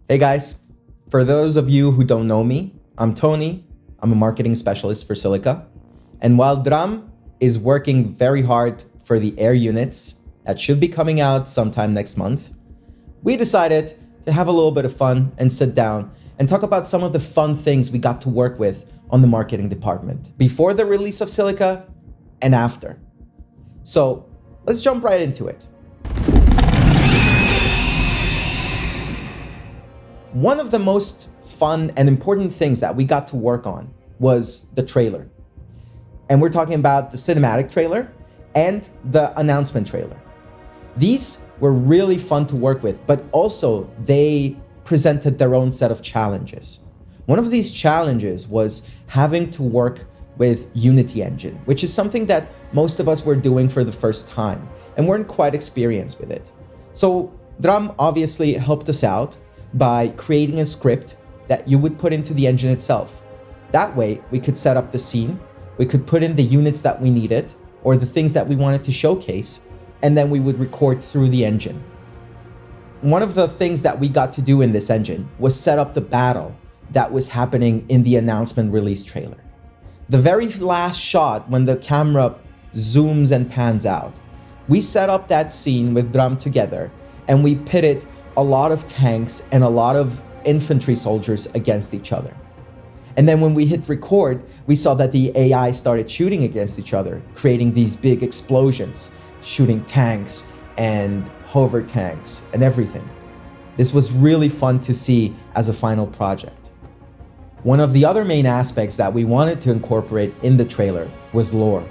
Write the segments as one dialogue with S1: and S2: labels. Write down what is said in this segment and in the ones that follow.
S1: Hey guys, for those of you who don't know me, I'm Tony. I'm a marketing specialist for Silica. And while Dram is working very hard for the air units that should be coming out sometime next month, we decided to have a little bit of fun and sit down and talk about some of the fun things we got to work with on the marketing department before the release of Silica and after. So let's jump right into it. One of the most fun and important things that we got to work on was the trailer. And we're talking about the cinematic trailer and the announcement trailer. These were really fun to work with, but also they presented their own set of challenges. One of these challenges was having to work with Unity Engine, which is something that most of us were doing for the first time and weren't quite experienced with it. So Dram obviously helped us out by creating a script that you would put into the engine itself. That way, we could set up the scene, we could put in the units that we needed, or the things that we wanted to showcase, and then we would record through the engine. One of the things that we got to do in this engine was set up the battle that was happening in the announcement release trailer. The very last shot, when the camera zooms and pans out, we set up that scene with Dram together, and we pitted a lot of tanks and a lot of infantry soldiers against each other. And then when we hit record, we saw that the AI started shooting against each other, creating these big explosions, shooting tanks and hover tanks and everything. This was really fun to see as a final project. One of the other main aspects that we wanted to incorporate in the trailer was lore.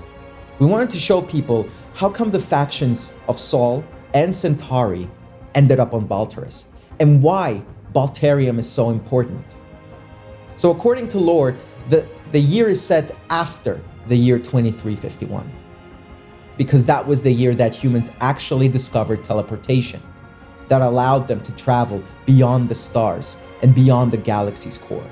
S1: We wanted to show people how come the factions of Sol and Centauri ended up on Baltarus, and why Baltarium is so important. So according to lore, the year is set after the year 2351, because that was the year that humans actually discovered teleportation, that allowed them to travel beyond the stars and beyond the galaxy's core.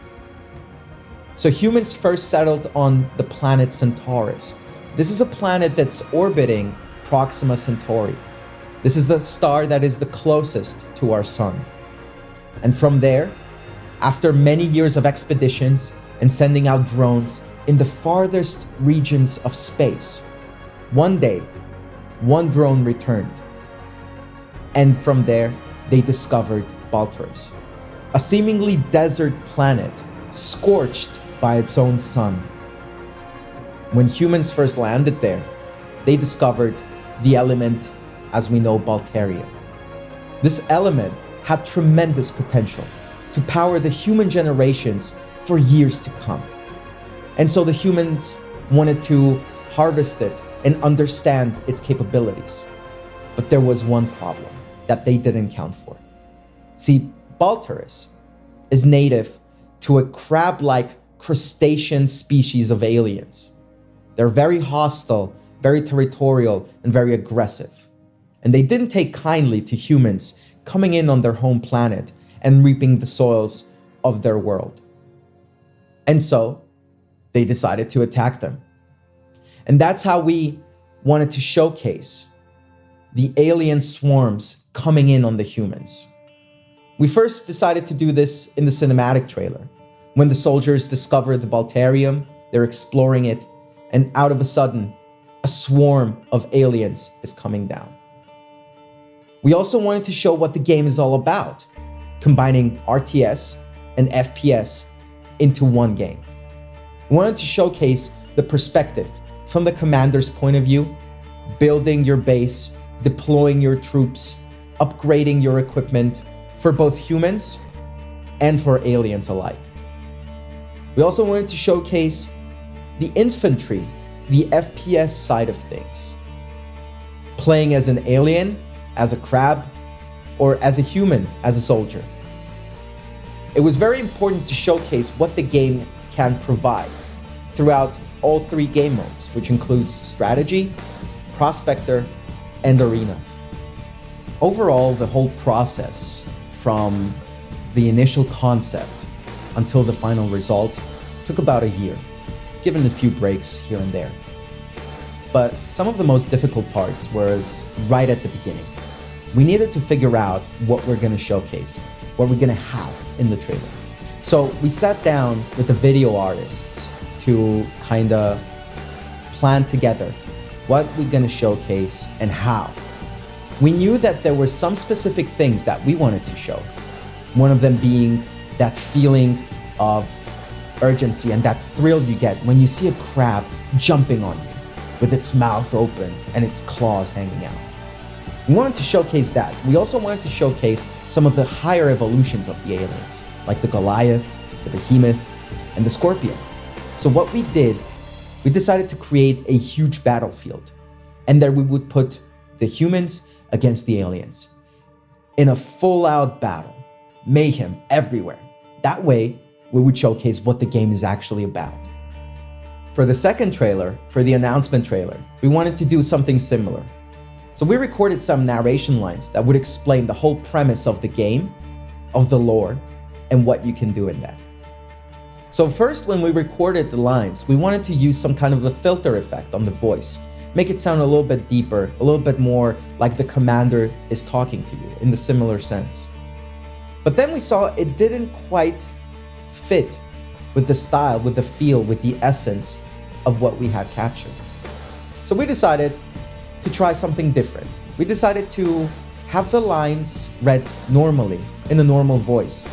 S1: So humans first settled on the planet Centaurus. This is a planet that's orbiting Proxima Centauri. This is the star that is the closest to our sun. And from there, after many years of expeditions and sending out drones in the farthest regions of space, one day, one drone returned. And from there, they discovered Baltarus, a seemingly desert planet scorched by its own sun. When humans first landed there, they discovered the element as we know, Baltarium. This element had tremendous potential to power the human generations for years to come. And so the humans wanted to harvest it and understand its capabilities. But there was one problem that they didn't count for. See, Baltarus is native to a crab-like crustacean species of aliens. They're very hostile, very territorial, and very aggressive. And they didn't take kindly to humans coming in on their home planet and reaping the soils of their world. And so they decided to attack them. And that's how we wanted to showcase the alien swarms coming in on the humans. We first decided to do this in the cinematic trailer. When the soldiers discover the Baltarium, they're exploring it, and out of a sudden, a swarm of aliens is coming down. We also wanted to show what the game is all about, combining RTS and FPS into one game. We wanted to showcase the perspective from the commander's point of view, building your base, deploying your troops, upgrading your equipment for both humans and for aliens alike. We also wanted to showcase the infantry, the FPS side of things, playing as an alien, as a crab, or as a human, as a soldier. It was very important to showcase what the game can provide throughout all three game modes, which includes strategy, prospector, and arena. Overall, the whole process from the initial concept until the final result took about a year, given a few breaks here and there. But some of the most difficult parts was right at the beginning. We needed to figure out what we're going to showcase, what we're gonna have in the trailer. So we sat down with the video artists to kind of plan together what we're gonna showcase and how. We knew that there were some specific things that we wanted to show. One of them being that feeling of urgency and that thrill you get when you see a crab jumping on you with its mouth open and its claws hanging out. We wanted to showcase that. We also wanted to showcase some of the higher evolutions of the aliens, like the Goliath, the Behemoth, and the Scorpion. So what we did, we decided to create a huge battlefield, and there we would put the humans against the aliens in a full-out battle, mayhem everywhere. That way, we would showcase what the game is actually about. For the second trailer, for the announcement trailer, we wanted to do something similar. So we recorded some narration lines that would explain the whole premise of the game, of the lore, and what you can do in that. So first, when we recorded the lines, we wanted to use some kind of a filter effect on the voice, make it sound a little bit deeper, a little bit more like the commander is talking to you in the similar sense. But then we saw it didn't quite fit with the style, with the feel, with the essence of what we had captured. So we decided to try something different. We decided to have the lines read normally, in a normal voice,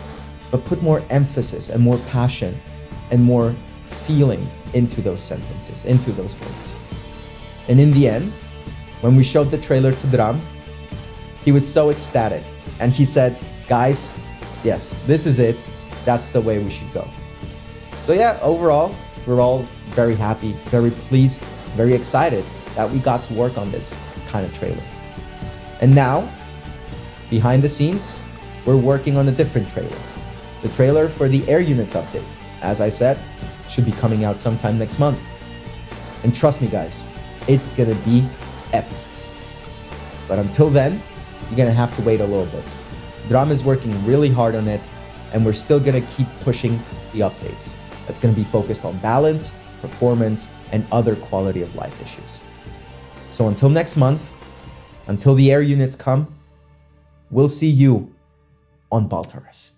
S1: but put more emphasis and more passion and more feeling into those sentences, into those words. And in the end, when we showed the trailer to Dram, he was so ecstatic. And he said, guys, yes, this is it. That's the way we should go. So yeah, overall, we're all very happy, very pleased, very excited that we got to work on this kind of trailer. And now, behind the scenes, we're working on a different trailer. The trailer for the air units update, as I said, should be coming out sometime next month. And trust me guys, it's gonna be epic. But until then, you're gonna have to wait a little bit. Dram is working really hard on it, and we're still gonna keep pushing the updates. That's gonna be focused on balance, performance, and other quality of life issues. So until next month, until the air units come, we'll see you on Baltarus.